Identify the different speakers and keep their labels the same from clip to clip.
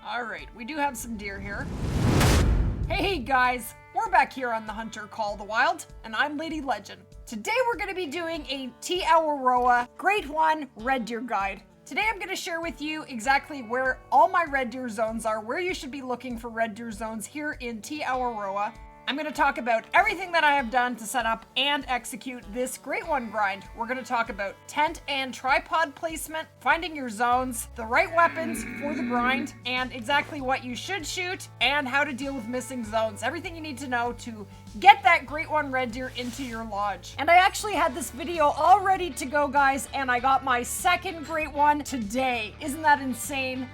Speaker 1: All right, we do have some deer here. Hey guys, we're back here on the Hunter Call the Wild, and I'm Lady Legend. Today we're going to be doing a Te Awarao Grade 1 Red Deer Guide. Today I'm going to share with you exactly where all my red deer zones are, where you should be looking for red deer zones here in Te Awarao. I'm going to talk about everything that I have done to set up and execute this Grade 1 grind. We're going to talk about tent and tripod placement, finding your zones, the right weapons for the grind, and exactly what you should shoot, and how to deal with missing zones. Everything you need to know to get that Grade 1 red deer into your lodge. And I actually had this video all ready to go, guys, and I got my second Grade 1 today. Isn't that insane?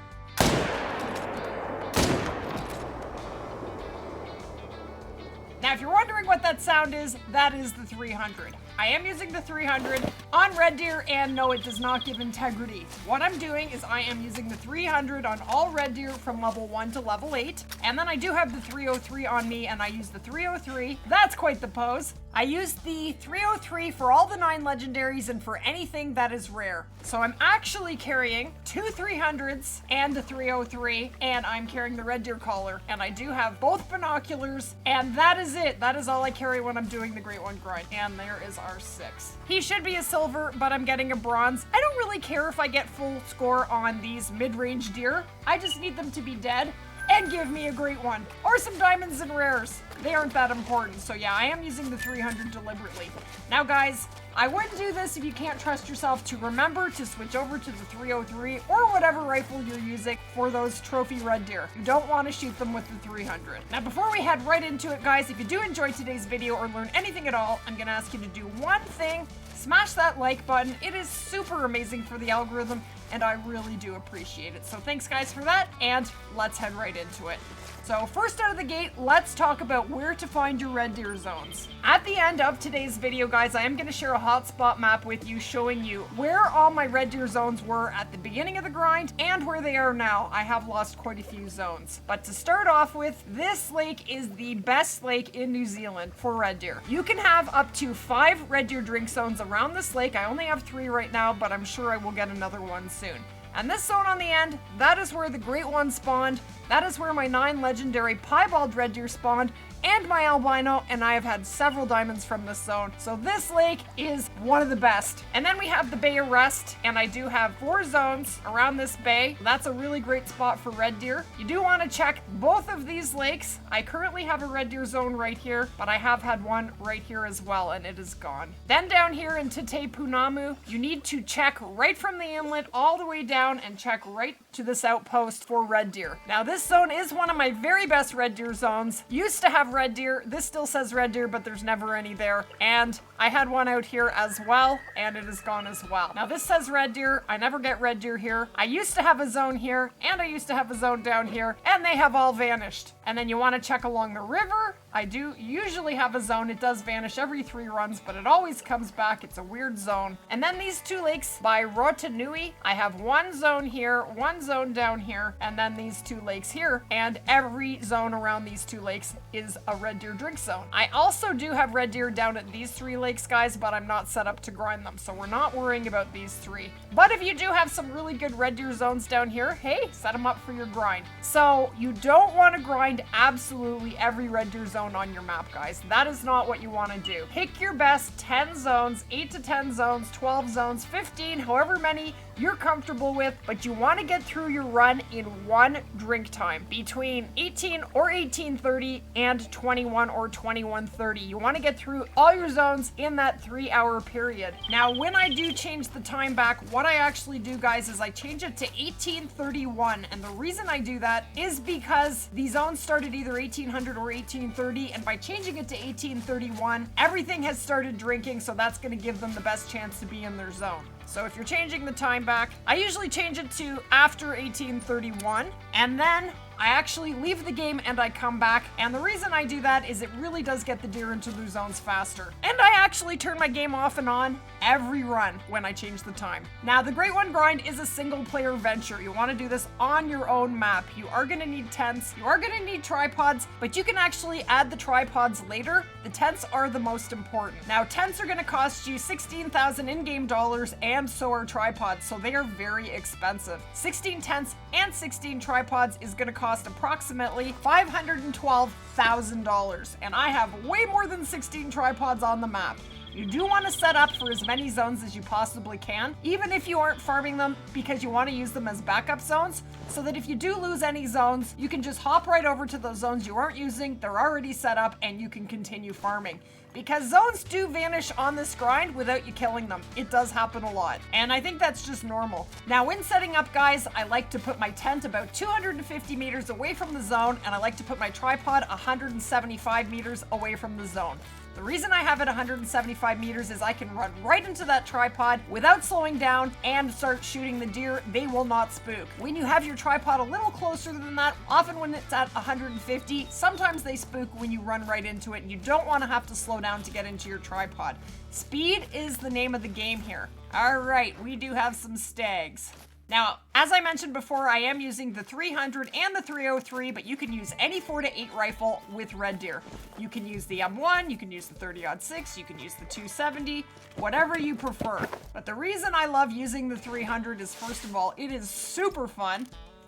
Speaker 1: Now, if you're wondering what that sound is, that is the 300. I am using the 300 on red deer, and no, it does not give integrity. What I'm doing is I am using the 300 on all red deer from level 1 to level 8, and then I do have the 303 on me, and I use the 303. That's quite the pose. I used the 303 for all the 9 legendaries and for anything that is rare. So I'm actually carrying 2 300s and the 303, and I'm carrying the red deer collar, and I do have both binoculars, and that is it. That is all I carry when I'm doing the Grade 1 grind. And there is our 6. He should be a silver, but I'm getting a bronze. I don't really care if I get full score on these mid-range deer. I just need them to be dead and give me a Grade 1. Or some diamonds and rares. They aren't that important. So yeah, I am using the 300 deliberately. Now guys, I wouldn't do this if you can't trust yourself to remember to switch over to the 303 or whatever rifle you're using for those trophy red deer. You don't want to shoot them with the 300. Now before we head right into it, guys, if you do enjoy today's video or learn anything at all, I'm going to ask you to do one thing. Smash that like button. It is super amazing for the algorithm, and I really do appreciate it. So thanks guys for that, and let's head right into it. So first out of the gate, let's talk about where to find your red deer zones. At the end of today's video, guys, I am going to share a hotspot map with you showing you where all my red deer zones were at the beginning of the grind and where they are now. I have lost quite a few zones. But to start off with, this lake is the best lake in New Zealand for red deer. You can have up to 5 red deer drink zones around this lake. I only have 3 right now, but I'm sure I will get another one soon. And this zone on the end, that is where the Grade 1 spawned. That is where my 9 legendary piebald red deer spawned, and my albino, and I have had several diamonds from this zone. So this lake is one of the best. And then we have the Bay of Rest, and I do have 4 zones around this bay. That's a really great spot for red deer. You do want to check both of these lakes. I currently have a red deer zone right here, but I have had one right here as well, and it is gone. Then down here in Te Punamu, you need to check right from the inlet all the way down and check right to this outpost for red deer. Now this zone is one of my very best red deer zones. Used to have red deer. This still says red deer, but there's never any there. And I had one out here as well, and it is gone as well. Now this says red deer. I never get red deer here. I used to have a zone here, and I used to have a zone down here, and they have all vanished. And then you want to check along the river. I do usually have a zone. It does vanish every 3 runs, but it always comes back. It's a weird zone. And then these 2 lakes by Rotanui. I have 1 zone here, 1 zone down here, and then these 2 lakes here. And every zone around these 2 lakes is a red deer drink zone. I also do have red deer down at these 3 lakes, guys, but I'm not set up to grind them, so we're not worrying about these 3. But if you do have some really good red deer zones down here, hey, set them up for your grind. So you don't want to grind absolutely every red deer zone on your map, guys. That is not what you want to do. Pick your best 10 zones, 8 to 10 zones, 12 zones, 15, however many you're comfortable with, but you want to get through your run in 1 drink time between 18 or 18:30 and 21 or 21:30. You want to get through all your zones in that 3-hour period. Now, when I do change the time back, what I actually do, guys, is I change it to 1831, and the reason I do that is because the zones started either 1800 or 1830, and by changing it to 1831, everything has started drinking, so that's going to give them the best chance to be in their zone. So if you're changing the time back, I usually change it to after 1831, and then I actually leave the game and I come back, and the reason I do that is it really does get the deer into their zones faster. And I actually turn my game off and on every run when I change the time. Now, the Great One Grind is a single player venture. You want to do this on your own map. You are going to need tents, you are going to need tripods, but you can actually add the tripods later. The tents are the most important. Now, tents are going to cost you 16,000 in-game dollars, and so are tripods, so they are very expensive. 16 tents and 16 tripods is going to cost approximately $512,000, and I have way more than 16 tripods on the map. You do want to set up for as many zones as you possibly can, even if you aren't farming them, because you want to use them as backup zones, so that if you do lose any zones, you can just hop right over to those zones you aren't using, they're already set up, and you can continue farming. Because zones do vanish on this grind without you killing them. It does happen a lot, and I think that's just normal. Now, when setting up, guys, I like to put my tent about 250 meters away from the zone, and I like to put my tripod 175 meters away from the zone. The reason I have it 175 meters is I can run right into that tripod without slowing down and start shooting the deer. They will not spook. When you have your tripod a little closer than that, often when it's at 150, sometimes they spook when you run right into it, and you don't want to have to slow down to get into your tripod. Speed is the name of the game here. All right, we do have some stags. Now, as I mentioned before, I am using the 300 and the 303, but you can use any 4-8 rifle with red deer. You can use the M1, you can use the 30-06, you can use the 270, whatever you prefer. But the reason I love using the 300 is, first of all, it is super fun.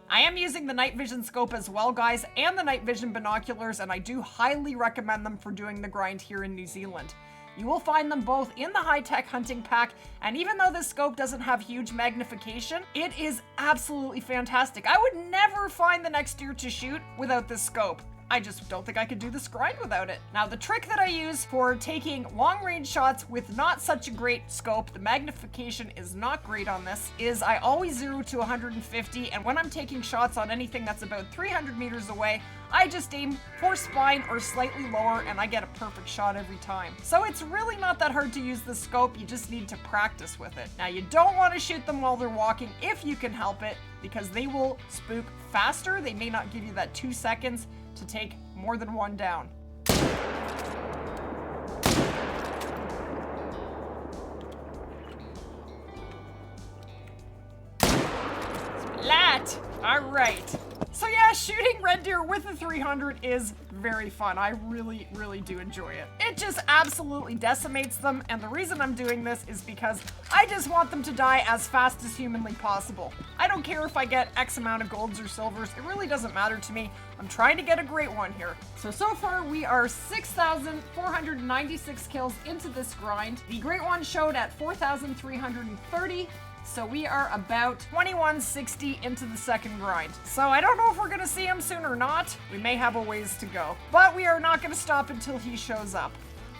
Speaker 1: I am using the night vision scope as well, guys, and the night vision binoculars, and I do highly recommend them for doing the grind here in New Zealand. You will find them both in the high-tech hunting pack, and even though this scope doesn't have huge magnification, it is absolutely fantastic. I would never find the next deer to shoot without this scope. I just don't think I could do this grind without it. Now, the trick that I use for taking long-range shots with not such a great scope, the magnification is not great on this, is I always zero to 150, and when I'm taking shots on anything that's about 300 meters away, I just aim for spine or slightly lower, and I get a perfect shot every time. So it's really not that hard to use the scope, you just need to practice with it. Now, you don't want to shoot them while they're walking if you can help it, because they will spook faster. They may not give you that 2 seconds to take more than one down. Splat! All right. So yeah, shooting red deer with the 300 is very fun. I really, really do enjoy it. It just absolutely decimates them, and the reason I'm doing this is because I just want them to die as fast as humanly possible. I don't care if I get X amount of golds or silvers. It really doesn't matter to me. I'm trying to get a great one here. So far we are 6,496 kills into this grind. The great one showed at 4,330. So we are about 2160 into the second grind. So I don't know if we're gonna see him soon or not. We may have a ways to go, but we are not gonna stop until he shows up.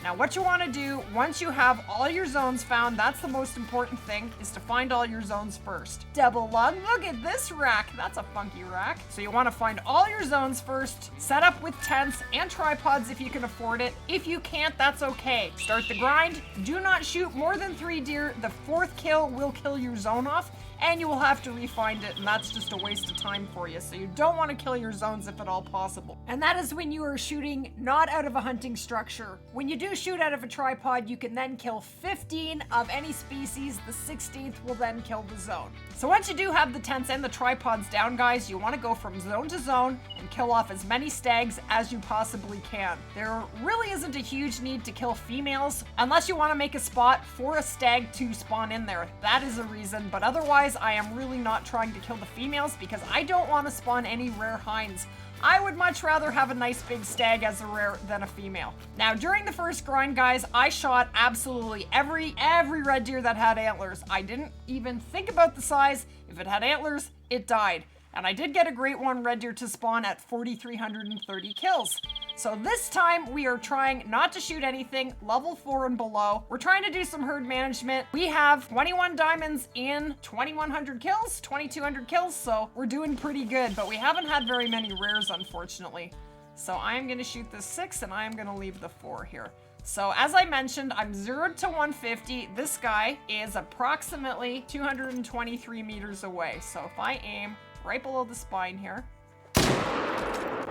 Speaker 1: Now, what you want to do once you have all your zones found, that's the most important thing, is to find all your zones first. Double lung, look at this rack. That's a funky rack. So you want to find all your zones first, set up with tents and tripods if you can afford it. If you can't, that's okay. Start the grind. Do not shoot more than 3 deer. The 4th kill will kill your zone off, and you will have to re-find it, and that's just a waste of time for you. So you don't want to kill your zones if at all possible. And that is when you are shooting not out of a hunting structure. When you do shoot out of a tripod, you can then kill 15 of any species. The 16th will then kill the zone. So once you do have the tents and the tripods down, guys, you want to go from zone to zone and kill off as many stags as you possibly can. There really isn't a huge need to kill females unless you want to make a spot for a stag to spawn in there. That is a reason, but otherwise I am really not trying to kill the females because I don't want to spawn any rare hinds. I would much rather have a nice big stag as a rare than a female. Now, during the first grind, guys, I shot absolutely every red deer that had antlers. I didn't even think about the size. If it had antlers, it died. And I did get a great one red deer to spawn at 4,330 kills. So this time we are trying not to shoot anything level 4 and below. We're trying to do some herd management. We have 21 diamonds in 2,100 kills, 2,200 kills, so we're doing pretty good, but we haven't had very many rares, unfortunately. So I'm gonna shoot the 6 and I'm gonna leave the 4 here. So as I mentioned, I'm 0 to 150. This guy is approximately 223 meters away. So if I aim right below the spine here,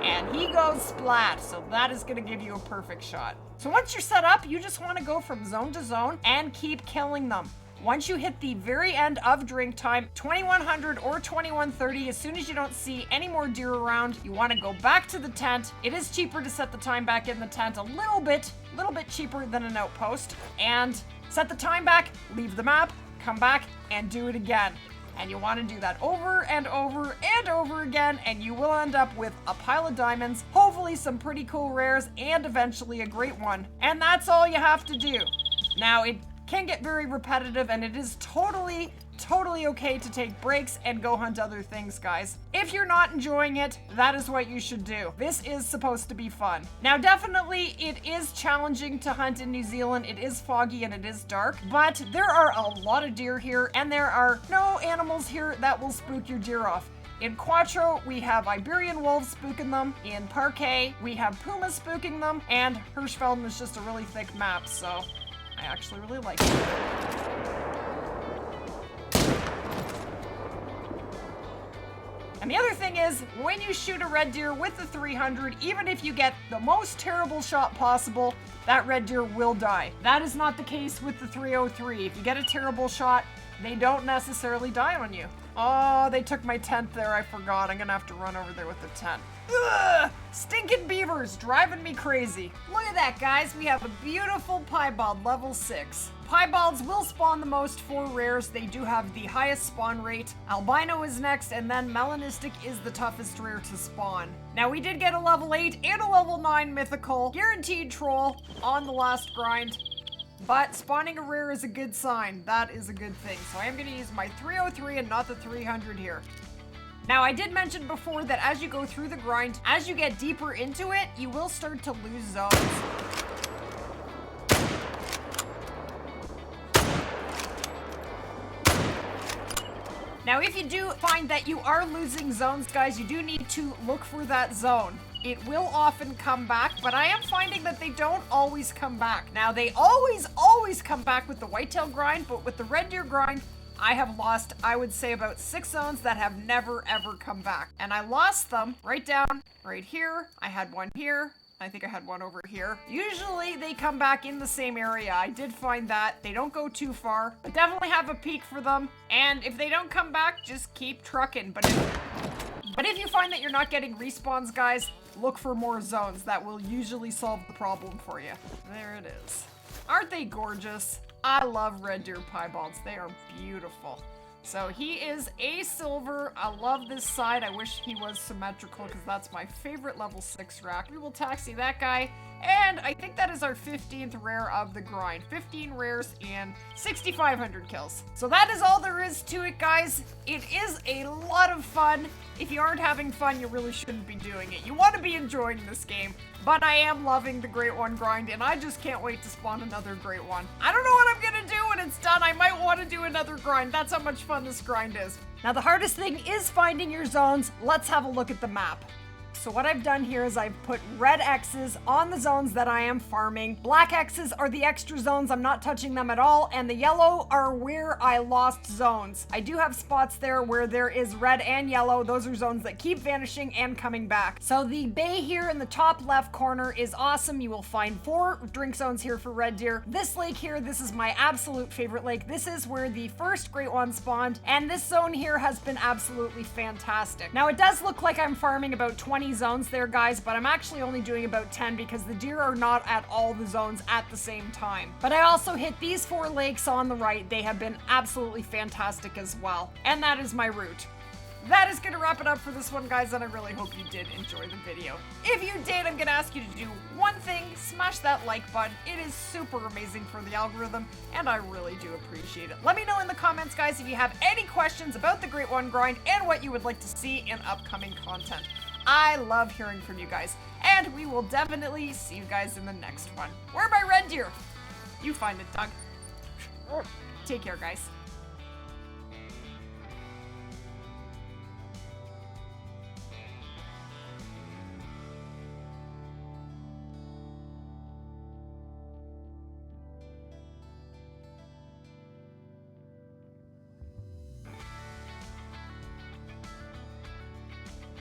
Speaker 1: And he goes splat, so that is gonna give you a perfect shot. So once you're set up, you just wanna go from zone to zone and keep killing them. Once you hit the very end of drink time, 2100 or 2130, as soon as you don't see any more deer around, you want to go back to the tent. It is cheaper to set the time back in the tent, a little bit cheaper than an outpost. And set the time back, leave the map, come back, and do it again. And you want to do that over and over and over again, and you will end up with a pile of diamonds, hopefully some pretty cool rares, and eventually a great one. And that's all you have to do. Now, it can get very repetitive, and it is totally okay to take breaks and go hunt other things, guys. If you're not enjoying it, that is what you should do. This is supposed to be fun. Now, definitely, it is challenging to hunt in New Zealand. It is foggy and it is dark, but there are a lot of deer here, and there are no animals here that will spook your deer off. In Quattro, we have Iberian wolves spooking them. In Parquet, we have pumas spooking them, and Hirschfelden is just a really thick map, so I actually really like it. And the other thing is, when you shoot a red deer with the 300, even if you get the most terrible shot possible, that red deer will die. That is not the case with the 303. If you get a terrible shot, they don't necessarily die on you. Oh, they took my tent there, I forgot. I'm gonna have to run over there with the tent. Ugh! Stinking beavers driving me crazy. Look at that, guys. We have a beautiful piebald level 6. Piebalds will spawn the most for rares. They do have the highest spawn rate. Albino is next, and then melanistic is the toughest rare to spawn. Now, we did get a level 8 and a level 9 mythical guaranteed troll on the last grind. But spawning a rare is a good sign. That is a good thing. So I am going to use my 303 and not the 300 here. Now, I did mention before that as you go through the grind, as you get deeper into it, you will start to lose zones. Now, if you do find that you are losing zones, guys, you do need to look for that zone. It will often come back, but I am finding that they don't always come back. Now, they always come back with the whitetail grind, but with the red deer grind, I have lost, I would say, about 6 zones that have never, ever come back. And I lost them right down, right here. I had one here. I think I had one over here. Usually, they come back in the same area. I did find that. They don't go too far, but definitely have a peek for them. And if they don't come back, just keep trucking. But if you find that you're not getting respawns, guys, look for more zones. That will usually solve the problem for you. There it is. Aren't they gorgeous? I love red deer piebalds. They are beautiful. So he is a silver. I love this side. I wish he was symmetrical because that's my favorite level 6 rack. We will taxi that guy. And I think that is our 15th rare of the grind. 15 rares and 6,500 kills. So that is all there is to it, guys. It is a lot of fun. If you aren't having fun, you really shouldn't be doing it. You want to be enjoying this game. But I am loving the Great One grind, and I just can't wait to spawn another Great One. I don't know what I'm gonna do when it's done. I might want to do another grind. That's how much fun this grind is. Now, the hardest thing is finding your zones. Let's have a look at the map. So what I've done here is I've put red X's on the zones that I am farming. Black X's are the extra zones. I'm not touching them at all. And the yellow are where I lost zones. I do have spots there where there is red and yellow. Those are zones that keep vanishing and coming back. So the bay here in the top left corner is awesome. You will find 4 drink zones here for red deer. This lake here, this is my absolute favorite lake. This is where the first Great One spawned. And this zone here has been absolutely fantastic. Now, it does look like I'm farming about 20 zones there, guys, but I'm actually only doing about 10 because the deer are not at all the zones at the same time. But I also hit these 4 lakes on the right. They have been absolutely fantastic as well. And that is my route. That is going to wrap it up for this one, guys, and I really hope you did enjoy the video. If you did, I'm going to ask you to do one thing. Smash that like button. It is super amazing for the algorithm, and I really do appreciate it. Let me know in the comments, guys, if you have any questions about the Great One grind and what you would like to see in upcoming content. I love hearing from you guys, and we will definitely see you guys in the next one. Where are my red deer? You find it, Doug. Take care, guys.